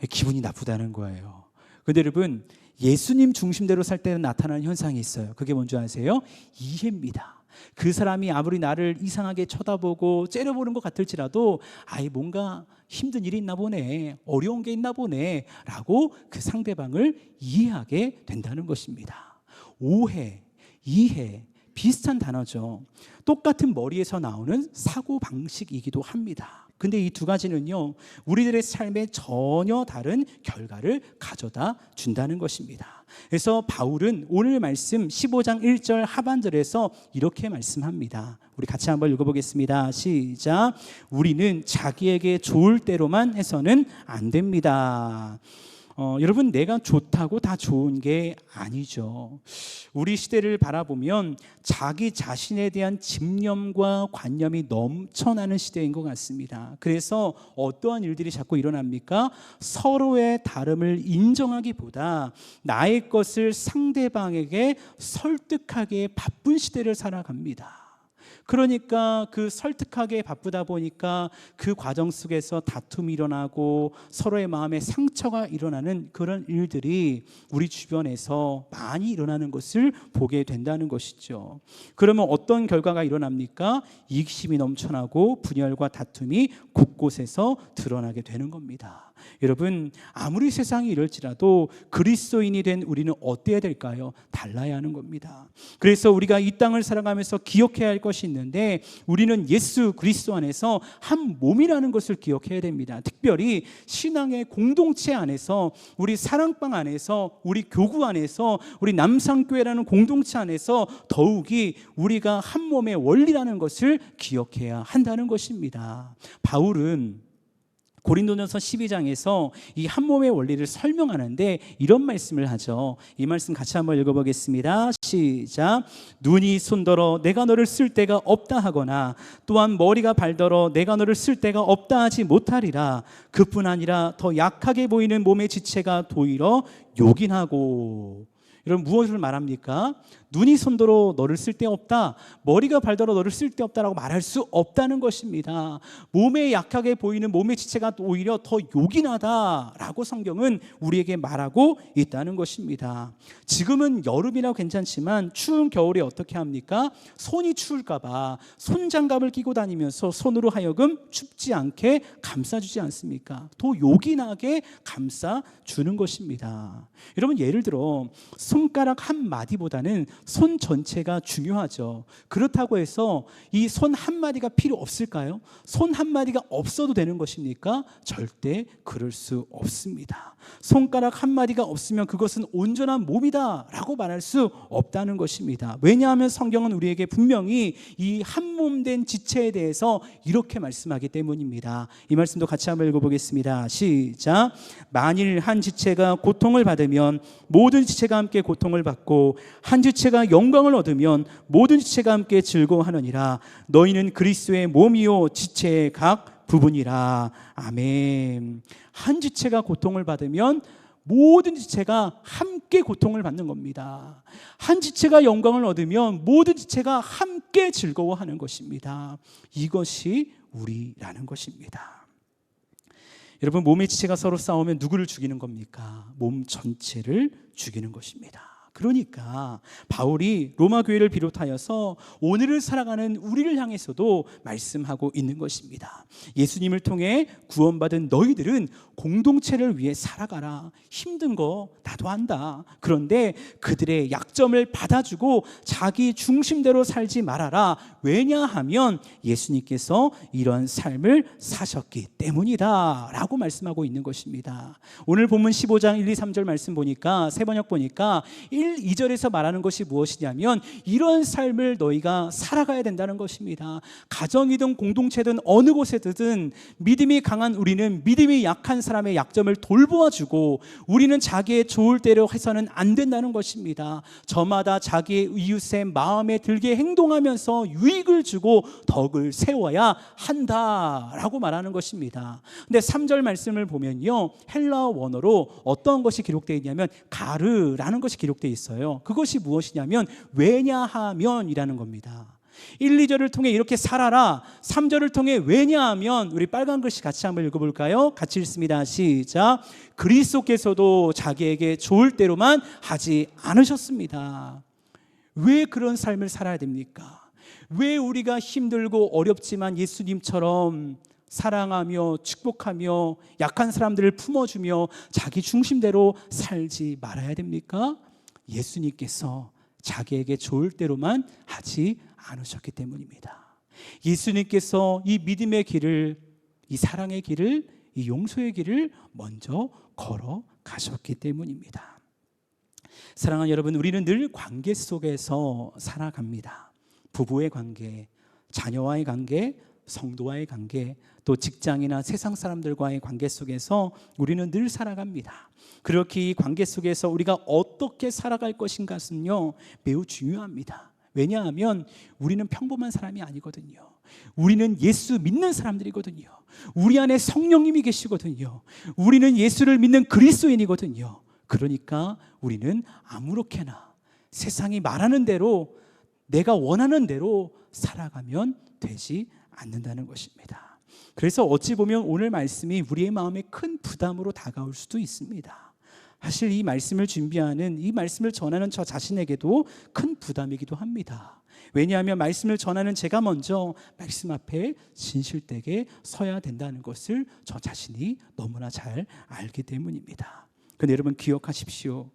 기분이 나쁘다는 거예요. 근데 여러분, 예수님 중심대로 살 때는 나타나는 현상이 있어요. 그게 뭔지 아세요? 이해입니다. 그 사람이 아무리 나를 이상하게 쳐다보고 째려보는 것 같을지라도 뭔가 힘든 일이 있나 보네, 어려운 게 있나 보네 라고 그 상대방을 이해하게 된다는 것입니다. 오해, 이해, 비슷한 단어죠. 똑같은 머리에서 나오는 사고방식이기도 합니다. 근데 이 두 가지는요, 우리들의 삶에 전혀 다른 결과를 가져다 준다는 것입니다. 그래서 바울은 오늘 말씀 15장 1절 하반절에서 이렇게 말씀합니다. 우리 같이 한번 읽어보겠습니다. 시작. 우리는 자기에게 좋을 대로만 해서는 안 됩니다. 여러분, 내가 좋다고 다 좋은 게 아니죠. 우리 시대를 바라보면 자기 자신에 대한 집념과 관념이 넘쳐나는 시대인 것 같습니다. 그래서 어떠한 일들이 자꾸 일어납니까? 서로의 다름을 인정하기보다 나의 것을 상대방에게 설득하기에 바쁜 시대를 살아갑니다. 그러니까 그 설득하기에 바쁘다 보니까 그 과정 속에서 다툼이 일어나고 서로의 마음에 상처가 일어나는 그런 일들이 우리 주변에서 많이 일어나는 것을 보게 된다는 것이죠. 그러면 어떤 결과가 일어납니까? 이익심이 넘쳐나고 분열과 다툼이 곳곳에서 드러나게 되는 겁니다. 여러분, 아무리 세상이 이럴지라도 그리스도인이 된 우리는 어때야 될까요? 달라야 하는 겁니다. 그래서 우리가 이 땅을 살아가면서 기억해야 할 것이 있는데, 우리는 예수 그리스도 안에서 한 몸이라는 것을 기억해야 됩니다. 특별히 신앙의 공동체 안에서, 우리 사랑방 안에서, 우리 교구 안에서, 우리 남상교회라는 공동체 안에서 더욱이 우리가 한 몸의 원리라는 것을 기억해야 한다는 것입니다. 바울은 고린도전서 12장에서 이 한 몸의 원리를 설명하는데 이런 말씀을 하죠. 이 말씀 같이 한번 읽어보겠습니다. 시작. 눈이 손더러 내가 너를 쓸 데가 없다 하거나, 또한 머리가 발더러 내가 너를 쓸 데가 없다 하지 못하리라. 그뿐 아니라 더 약하게 보이는 몸의 지체가 도리어 요긴하고. 여러분, 무엇을 말합니까? 눈이 손더러 너를 쓸 데 없다, 머리가 발더러 너를 쓸 데 없다라고 말할 수 없다는 것입니다. 몸에 약하게 보이는 몸의 지체가 오히려 더 요긴하다라고 성경은 우리에게 말하고 있다는 것입니다. 지금은 여름이라 괜찮지만 추운 겨울에 어떻게 합니까? 손이 추울까 봐 손장갑을 끼고 다니면서 손으로 하여금 춥지 않게 감싸주지 않습니까? 더 요긴하게 감싸주는 것입니다. 여러분, 예를 들어 손가락 한 마디보다는 손 전체가 중요하죠. 그렇다고 해서 이 손 한 마디가 필요 없을까요? 손 한 마디가 없어도 되는 것입니까? 절대 그럴 수 없습니다. 손가락 한 마디가 없으면 그것은 온전한 몸이다 라고 말할 수 없다는 것입니다. 왜냐하면 성경은 우리에게 분명히 이 한 몸 된 지체에 대해서 이렇게 말씀하기 때문입니다. 이 말씀도 같이 한번 읽어보겠습니다. 시작. 만일 한 지체가 고통을 받으면 모든 지체가 함께 고통을 받고, 한 지체가 영광을 얻으면 모든 지체가 함께 즐거워하느니라. 너희는 그리스도의 몸이요 지체의 각 부분이라. 아멘. 한 지체가 고통을 받으면 모든 지체가 함께 고통을 받는 겁니다. 한 지체가 영광을 얻으면 모든 지체가 함께 즐거워하는 것입니다. 이것이 우리라는 것입니다. 여러분, 몸의 지체가 서로 싸우면 누구를 죽이는 겁니까? 몸 전체를 죽이는 것입니다. 그러니까 바울이 로마 교회를 비롯하여서 오늘을 살아가는 우리를 향해서도 말씀하고 있는 것입니다. 예수님을 통해 구원받은 너희들은 공동체를 위해 살아가라. 힘든 거 나도 안다. 그런데 그들의 약점을 받아주고 자기 중심대로 살지 말아라. 왜냐하면 예수님께서 이런 삶을 사셨기 때문이다 라고 말씀하고 있는 것입니다. 오늘 본문 15장 1, 2, 3절 말씀 보니까, 세 번역 보니까 1, 2절에서 말하는 것이 무엇이냐면 이런 삶을 너희가 살아가야 된다는 것입니다. 가정이든 공동체든 어느 곳에든 믿음이 강한 우리는 믿음이 약한 사람의 약점을 돌보아주고, 우리는 자기의 좋을 대로 해서는 안 된다는 것입니다. 저마다 자기의 이웃의 마음에 들게 행동하면서 유익을 주고 덕을 세워야 한다라고 말하는 것입니다. 근데 3절 말씀을 보면요, 헬라어 원어로 어떤 것이 기록되어 있냐면 가르라는 것이 기록되어 있어요. 그것이 무엇이냐면 왜냐하면이라는 겁니다. 1, 2절을 통해 이렇게 살아라. 3절을 통해 왜냐하면, 우리 빨간 글씨 같이 한번 읽어볼까요? 같이 읽습니다. 시작. 그리스도께서도 자기에게 좋을 대로만 하지 않으셨습니다. 왜 그런 삶을 살아야 됩니까? 왜 우리가 힘들고 어렵지만 예수님처럼 사랑하며 축복하며 약한 사람들을 품어주며 자기 중심대로 살지 말아야 됩니까? 예수님께서 자기에게 좋을 대로만 하지 않으셨기 때문입니다. 예수님께서 이 믿음의 길을, 이 사랑의 길을, 이 용서의 길을 먼저 걸어가셨기 때문입니다. 사랑하는 여러분, 우리는 늘 관계 속에서 살아갑니다. 부부의 관계, 자녀와의 관계, 성도와의 관계, 또 직장이나 세상 사람들과의 관계 속에서 우리는 늘 살아갑니다. 그렇게 이 관계 속에서 우리가 어떻게 살아갈 것인가는요, 매우 중요합니다. 왜냐하면 우리는 평범한 사람이 아니거든요. 우리는 예수 믿는 사람들이거든요. 우리 안에 성령님이 계시거든요. 우리는 예수를 믿는 그리스도인이거든요. 그러니까 우리는 아무렇게나 세상이 말하는 대로, 내가 원하는 대로 살아가면 되지 않는다는 것입니다. 그래서 어찌 보면 오늘 말씀이 우리의 마음에 큰 부담으로 다가올 수도 있습니다. 사실 이 말씀을 준비하는, 이 말씀을 전하는 저 자신에게도 큰 부담이기도 합니다. 왜냐하면 말씀을 전하는 제가 먼저 말씀 앞에 진실되게 서야 된다는 것을 저 자신이 너무나 잘 알기 때문입니다. 근데 여러분 기억하십시오.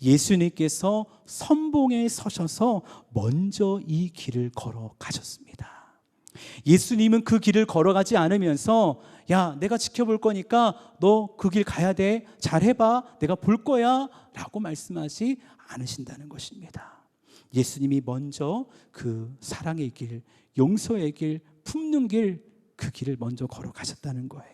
예수님께서 선봉에 서셔서 먼저 이 길을 걸어가셨습니다. 예수님은 그 길을 걸어가지 않으면서 야, 내가 지켜볼 거니까 너 그 길 가야 돼, 잘해봐, 내가 볼 거야 라고 말씀하지 않으신다는 것입니다. 예수님이 먼저 그 사랑의 길, 용서의 길, 품는 길, 그 길을 먼저 걸어가셨다는 거예요.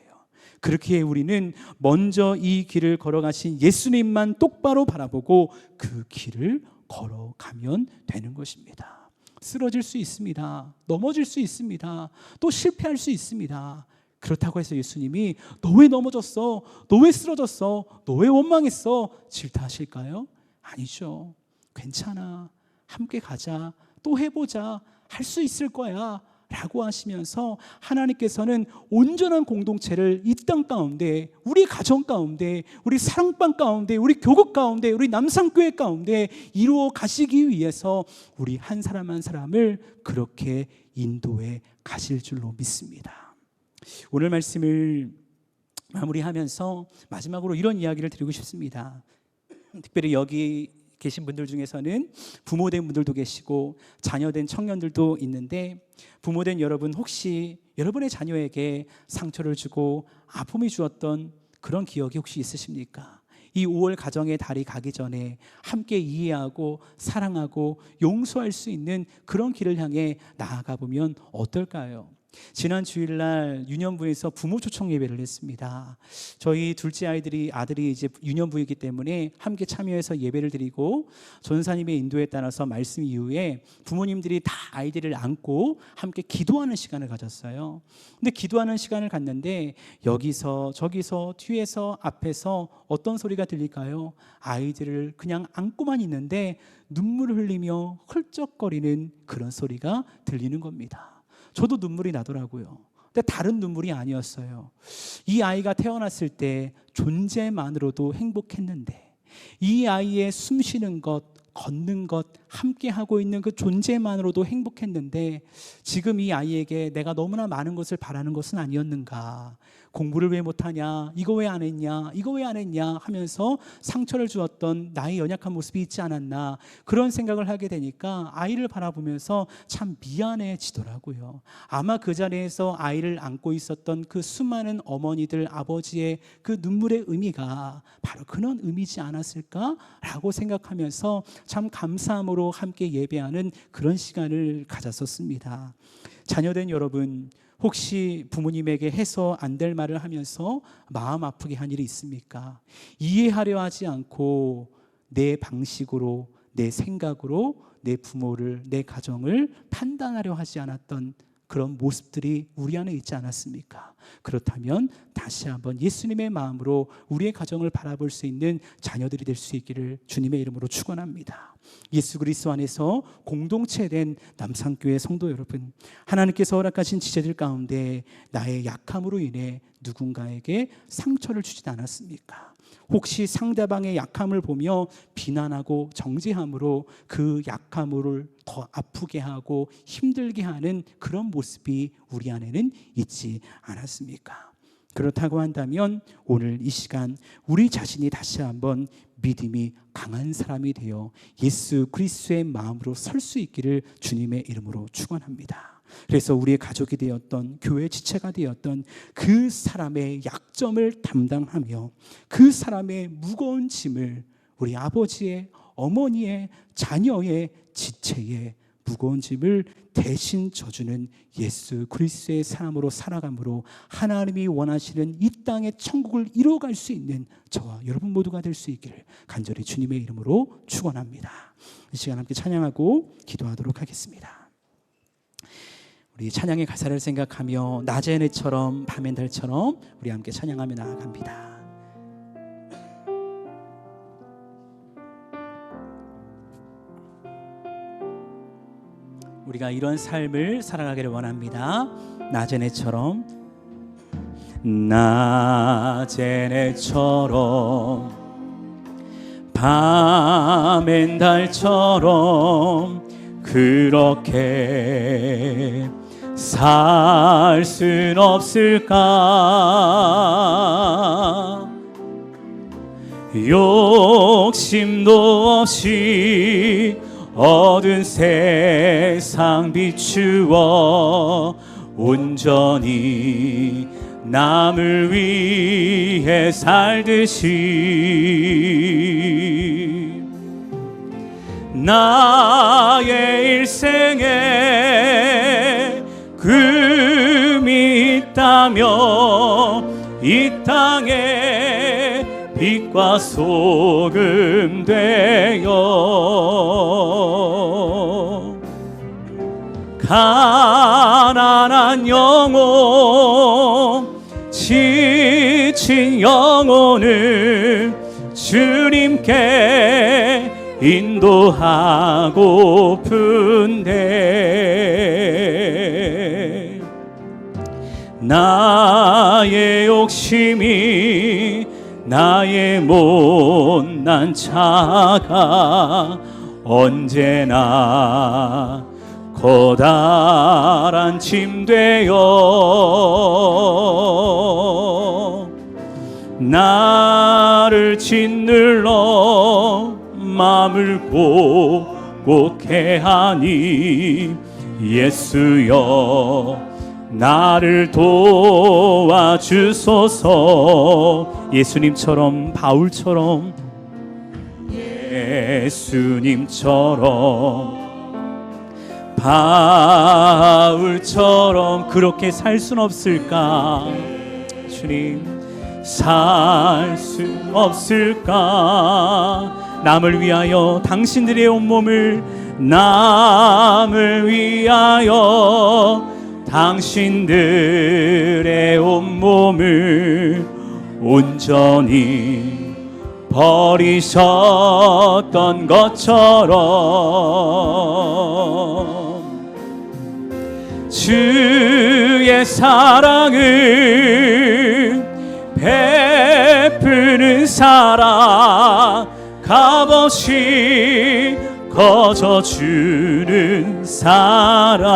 그렇게 우리는 먼저 이 길을 걸어가신 예수님만 똑바로 바라보고 그 길을 걸어가면 되는 것입니다. 쓰러질 수 있습니다. 넘어질 수 있습니다. 또 실패할 수 있습니다. 그렇다고 해서 예수님이 너 왜 넘어졌어? 너 왜 쓰러졌어? 너 왜 원망했어? 질타하실까요? 아니죠. 괜찮아. 함께 가자. 또 해보자. 할 수 있을 거야. 라고 하시면서 하나님께서는 온전한 공동체를 이 땅 가운데, 우리 가정 가운데, 우리 사랑방 가운데, 우리 교국 가운데, 우리 남산교회 가운데 이루어 가시기 위해서 우리 한 사람 한 사람을 그렇게 인도해 가실 줄로 믿습니다. 오늘 말씀을 마무리하면서 마지막으로 이런 이야기를 드리고 싶습니다. 특별히 여기 계신 분들 중에서는 부모된 분들도 계시고 자녀된 청년들도 있는데, 부모된 여러분 혹시 여러분의 자녀에게 상처를 주고 아픔이 주었던 그런 기억이 혹시 있으십니까? 이 5월 가정의 달이 가기 전에 함께 이해하고 사랑하고 용서할 수 있는 그런 길을 향해 나아가 보면 어떨까요? 지난 주일날 유년부에서 부모 초청 예배를 했습니다. 저희 둘째 아들이 이제 유년부이기 때문에 함께 참여해서 예배를 드리고 전사님의 인도에 따라서 말씀 이후에 부모님들이 다 아이들을 안고 함께 기도하는 시간을 가졌어요. 근데 기도하는 시간을 갔는데 여기서 저기서 뒤에서 앞에서 어떤 소리가 들릴까요? 아이들을 그냥 안고만 있는데 눈물을 흘리며 훌쩍거리는 그런 소리가 들리는 겁니다. 저도 눈물이 나더라고요. 근데 다른 눈물이 아니었어요. 이 아이가 태어났을 때 존재만으로도 행복했는데, 이 아이의 숨 쉬는 것, 걷는 것, 함께 하고 있는 그 존재만으로도 행복했는데 지금 이 아이에게 내가 너무나 많은 것을 바라는 것은 아니었는가? 공부를 왜 못하냐? 이거 왜 안 했냐? 이거 왜 안 했냐? 하면서 상처를 주었던 나의 연약한 모습이 있지 않았나? 그런 생각을 하게 되니까 아이를 바라보면서 참 미안해지더라고요. 아마 그 자리에서 아이를 안고 있었던 그 수많은 어머니들, 아버지의 그 눈물의 의미가 바로 그런 의미지 않았을까라고 생각하면서 참 감사함으로 함께 예배하는 그런 시간을 가졌었습니다. 자녀된 여러분, 혹시 부모님에게 해서 안 될 말을 하면서 마음 아프게 한 일이 있습니까? 이해하려 하지 않고 내 방식으로, 내 생각으로 내 부모를, 내 가정을 판단하려 하지 않았던 그런 모습들이 우리 안에 있지 않았습니까? 그렇다면 다시 한번 예수님의 마음으로 우리의 가정을 바라볼 수 있는 자녀들이 될 수 있기를 주님의 이름으로 축원합니다. 예수 그리스도 안에서 공동체된 남산교회 성도 여러분, 하나님께서 허락하신 지체들 가운데 나의 약함으로 인해 누군가에게 상처를 주지 않았습니까? 혹시 상대방의 약함을 보며 비난하고 정죄함으로 그 약함을 더 아프게 하고 힘들게 하는 그런 모습이 우리 안에는 있지 않았습니까? 그렇다고 한다면 오늘 이 시간 우리 자신이 다시 한번 믿음이 강한 사람이 되어 예수 그리스도의 마음으로 설 수 있기를 주님의 이름으로 축원합니다. 그래서 우리의 가족이 되었던, 교회 지체가 되었던 그 사람의 약점을 담당하며 그 사람의 무거운 짐을 우리 아버지의, 어머니의, 자녀의, 지체의 무거운 짐을 대신 져주는 예수 그리스도의 사람으로 살아감으로 하나님이 원하시는 이 땅의 천국을 이루어갈 수 있는 저와 여러분 모두가 될 수 있기를 간절히 주님의 이름으로 축원합니다. 이 시간 함께 찬양하고 기도하도록 하겠습니다. 우리 찬양의 가사를 생각하며 낮의 해처럼 밤의 달처럼 우리 함께 찬양하며 나아갑니다. 우리가 이런 삶을 살아가기를 원합니다. 낮의 해처럼, 낮의 해처럼 밤엔 달처럼 그렇게 살 순 없을까? 욕심도 없이 어두운 세상 비추어 온전히 남을 위해 살듯이 나의 일생에 금이 있다며 이 땅에 빛과 소금 되어 가난한 영혼 지친 영혼을 주님께 인도하고픈데 나의 욕심이 나의 못난 자가 언제나 커다란 짐 되어 나를 짓눌러 맘을 곱게 하니 예수여 나를 도와주소서. 예수님처럼 바울처럼 예수님처럼 바울처럼 그렇게 살 순 없을까? 주님 살 수 없을까? 남을 위하여 당신들의 온몸을 남을 위하여 당신들의 온몸을 온전히 버리셨던 것처럼 주의 사랑을 베푸는 사랑 값없이 거저주는 사랑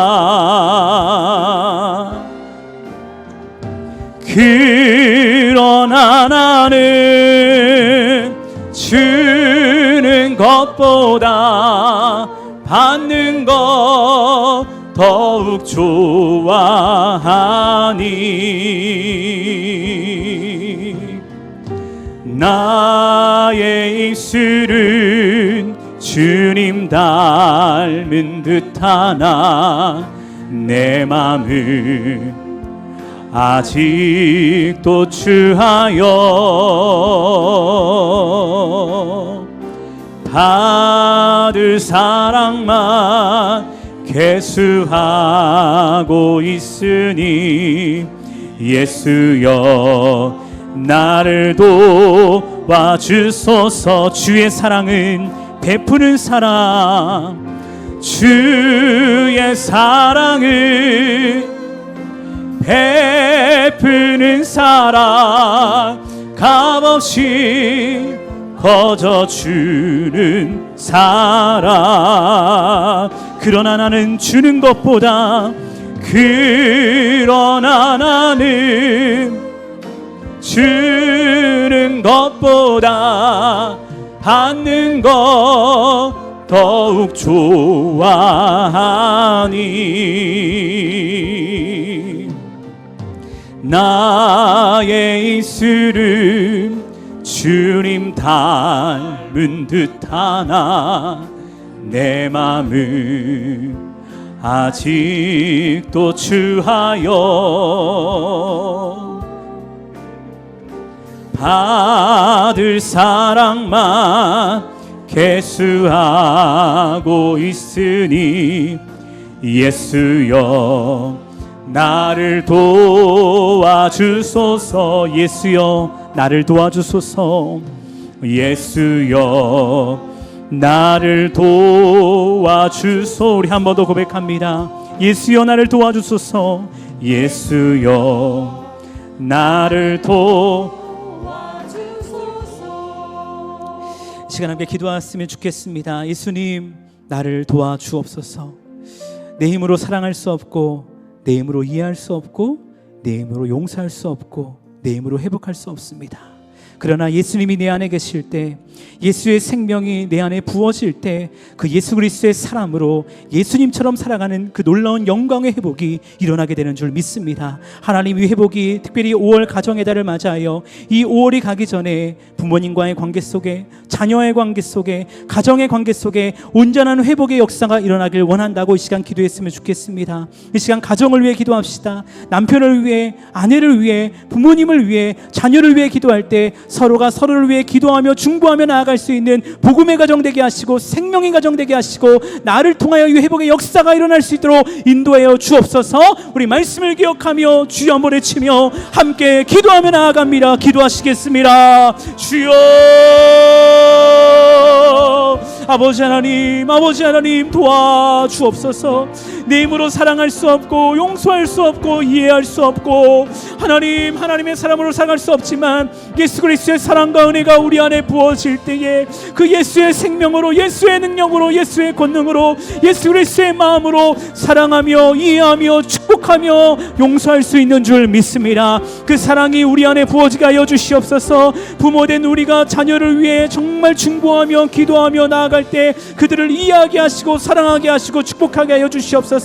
그러나 나는 주는 것보다 받는 것 더욱 좋아하니 나의 입술은 주님 닮은 듯하나 내 맘은 아직도 추하여 받을 사랑만 계수하고 있으니 예수여 나를 도와주소서. 주의 사랑은 베푸는 사랑 주의 사랑은 베푸는 사랑 값없이 거저주는 사랑 그러나 나는 주는 것보다 그러나 나는 주는 것보다 받는 것 더욱 좋아하니 나의 입술은 주님 닮은 듯하나 내 맘은 아직도 추하여 받을 사랑만 계수하고 있으니 예수여 나를 도와주소서. 예수여 나를 도와주소서. 예수여 나를 도와주소서. 우리 한 번 더 고백합니다. 예수여 나를 도와주소서. 예수여 나를 도와주소서. 시간 함께 기도하셨으면 좋겠습니다. 예수님, 나를 도와주옵소서. 내 힘으로 사랑할 수 없고, 내 힘으로 이해할 수 없고, 내 힘으로 용서할 수 없고, 내 힘으로 회복할 수 없습니다. 그러나 예수님이 내 안에 계실 때, 예수의 생명이 내 안에 부어질 때, 그 예수 그리스도의 사람으로 예수님처럼 살아가는 그 놀라운 영광의 회복이 일어나게 되는 줄 믿습니다. 하나님의 회복이 특별히 5월 가정의 달을 맞아요. 이 5월이 가기 전에 부모님과의 관계 속에, 자녀의 관계 속에, 가정의 관계 속에 온전한 회복의 역사가 일어나길 원한다고 이 시간 기도했으면 좋겠습니다. 이 시간 가정을 위해 기도합시다. 남편을 위해, 아내를 위해, 부모님을 위해, 자녀를 위해 기도할 때 서로가 서로를 위해 기도하며 중보하며 나아갈 수 있는 복음의 가정 되게 하시고, 생명의 가정 되게 하시고, 나를 통하여 이 회복의 역사가 일어날 수 있도록 인도하여 주옵소서. 우리 말씀을 기억하며 주여 한번 외치며 함께 기도하며 나아갑니다. 기도하시겠습니다. 주여, 아버지 하나님 도와주옵소서. 내 힘으로 사랑할 수 없고, 용서할 수 없고, 이해할 수 없고, 하나님의 사람으로 살아갈 수 없지만 예수 그리스도의 사랑과 은혜가 우리 안에 부어질 때에 그 예수의 생명으로, 예수의 능력으로, 예수의 권능으로, 예수 그리스도의 마음으로 사랑하며 이해하며 축복하며 용서할 수 있는 줄 믿습니다. 그 사랑이 우리 안에 부어지게 하여 주시옵소서. 부모된 우리가 자녀를 위해 정말 중보하며 기도하며 나아갈 때 그들을 이해하게 하시고 사랑하게 하시고 축복하게 하여 주시옵소서.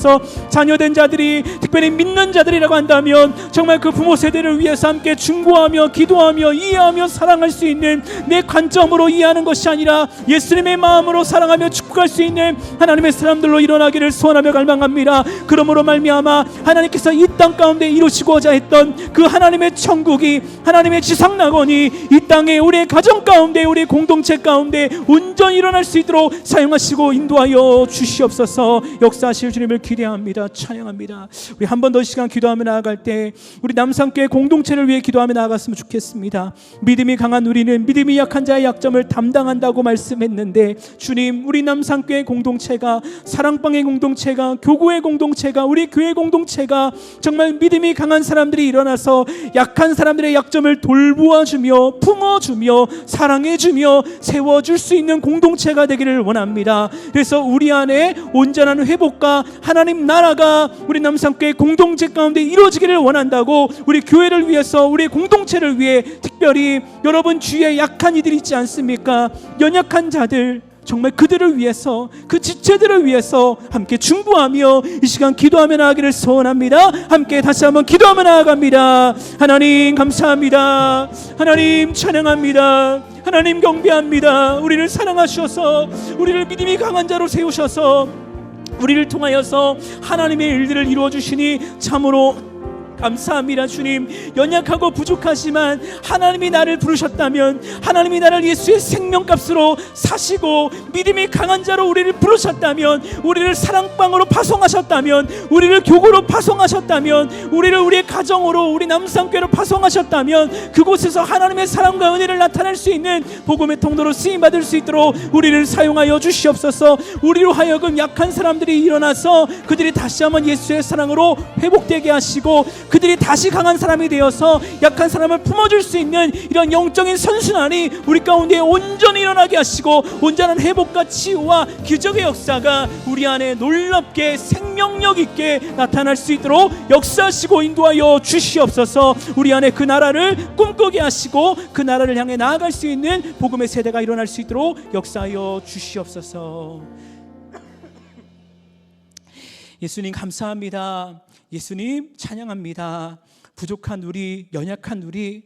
자녀된 자들이, 특별히 믿는 자들이라고 한다면 정말 그 부모 세대를 위해서 함께 중보하며 기도하며 이해하며 사랑할 수 있는 내 관점으로 이해하는 것이 아니라 예수님의 마음으로 사랑하며 축복할 수 있는 하나님의 사람들로 일어나기를 소원하며 갈망합니다. 그러므로 말미암아 하나님께서 이 땅 가운데 이루시고자 했던 그 하나님의 천국이, 하나님의 지상낙원이 이 땅에 우리의 가정 가운데, 우리 공동체 가운데 온전히 일어날 수 있도록 사용하시고 인도하여 주시옵소서. 역사하실 주님을 기대합니다. 찬양합니다. 우리 한 번 더 시간 기도하며 나아갈 때 우리 남산교회 공동체를 위해 기도하며 나아갔으면 좋겠습니다. 믿음이 강한 우리는 믿음이 약한 자의 약점을 담당한다고 말씀했는데, 주님, 우리 남산교회 공동체가, 사랑방의 공동체가, 교구의 공동체가, 우리 교회 공동체가 정말 믿음이 강한 사람들이 일어나서 약한 사람들의 약점을 돌보아주며 품어주며 사랑해주며 세워줄 수 있는 공동체가 되기를 원합니다. 그래서 우리 안에 온전한 회복과 하나님 나라가 우리 남산교회 공동체 가운데 이루어지기를 원한다고, 우리 교회를 위해서, 우리 공동체를 위해, 특별히 여러분 주위에 약한 이들 있지 않습니까? 연약한 자들, 정말 그들을 위해서, 그 지체들을 위해서 함께 중보하며 이 시간 기도하며 나아가기를 소원합니다. 함께 다시 한번 기도하며 나아갑니다. 하나님 감사합니다. 하나님 찬양합니다. 하나님 경배합니다. 우리를 사랑하셔서, 우리를 믿음이 강한 자로 세우셔서 우리를 통하여서 하나님의 일들을 이루어 주시니 참으로 감사합니다. 주님, 연약하고 부족하지만 하나님이 나를 부르셨다면, 하나님이 나를 예수의 생명값으로 사시고 믿음이 강한 자로 우리를 부르셨다면, 우리를 사랑방으로 파송하셨다면, 우리를 교구로 파송하셨다면, 우리를 우리의 가정으로, 우리 남산교회로 파송하셨다면 그곳에서 하나님의 사랑과 은혜를 나타낼 수 있는 복음의 통로로 쓰임받을 수 있도록 우리를 사용하여 주시옵소서. 우리로 하여금 약한 사람들이 일어나서 그들이 다시 한번 예수의 사랑으로 회복되게 하시고, 그들이 다시 강한 사람이 되어서 약한 사람을 품어줄 수 있는 이런 영적인 선순환이 우리 가운데 온전히 일어나게 하시고, 온전한 회복과 치유와 기적의 역사가 우리 안에 놀랍게 생명력 있게 나타날 수 있도록 역사하시고 인도하여 주시옵소서. 우리 안에 그 나라를 꿈꾸게 하시고 그 나라를 향해 나아갈 수 있는 복음의 세대가 일어날 수 있도록 역사하여 주시옵소서. 예수님 감사합니다. 예수님 찬양합니다. 부족한 우리, 연약한 우리,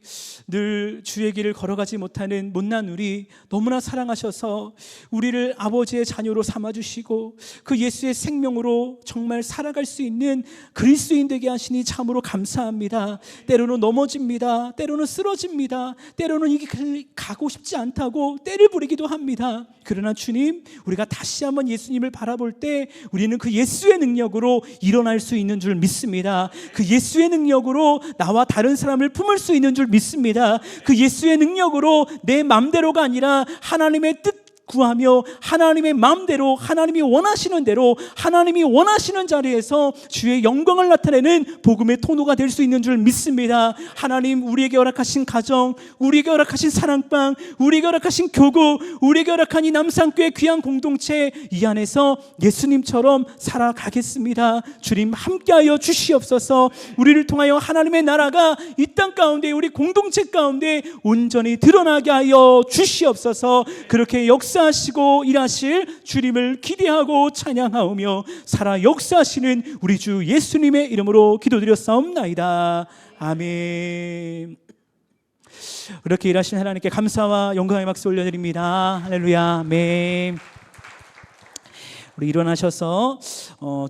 늘 주의 길을 걸어가지 못하는 못난 우리 너무나 사랑하셔서 우리를 아버지의 자녀로 삼아주시고 그 예수의 생명으로 정말 살아갈 수 있는 그리스도인 되게 하시니 참으로 감사합니다. 때로는 넘어집니다. 때로는 쓰러집니다. 때로는 이 길 가고 싶지 않다고 때를 부리기도 합니다. 그러나 주님, 우리가 다시 한번 예수님을 바라볼 때 우리는 그 예수의 능력으로 일어날 수 있는 줄 믿습니다. 그 예수의 능력으로 나와 다른 사람을 품을 수 있는 줄 믿습니다. 그 예수의 능력으로 내 맘대로가 아니라 하나님의 구하며 하나님의 마음대로, 하나님이 원하시는 대로, 하나님이 원하시는 자리에서 주의 영광을 나타내는 복음의 통로가 될 수 있는 줄 믿습니다. 하나님, 우리에게 허락하신 가정, 우리에게 허락하신 사랑방, 우리에게 허락하신 교구, 우리에게 허락한 이 남산교회 귀한 공동체, 이 안에서 예수님처럼 살아가겠습니다. 주님 함께하여 주시옵소서. 우리를 통하여 하나님의 나라가 이 땅 가운데, 우리 공동체 가운데 온전히 드러나게 하여 주시옵소서. 그렇게 역사하시고 일하실 주님을 기대하고 찬양하오며 살아 역사하시는 우리 주 예수님의 이름으로 기도드렸사옵나이다. 아멘. 그렇게 일하신 하나님께 감사와 영광의 박수 올려드립니다. 할렐루야. 아멘. 우리 일어나셔서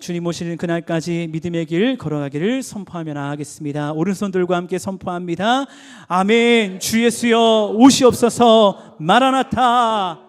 주님 오시는 그날까지 믿음의 길 걸어가기를 선포하며 나아가겠습니다. 오른손들과 함께 선포합니다. 아멘. 주 예수여 오시옵소서. 마라나타.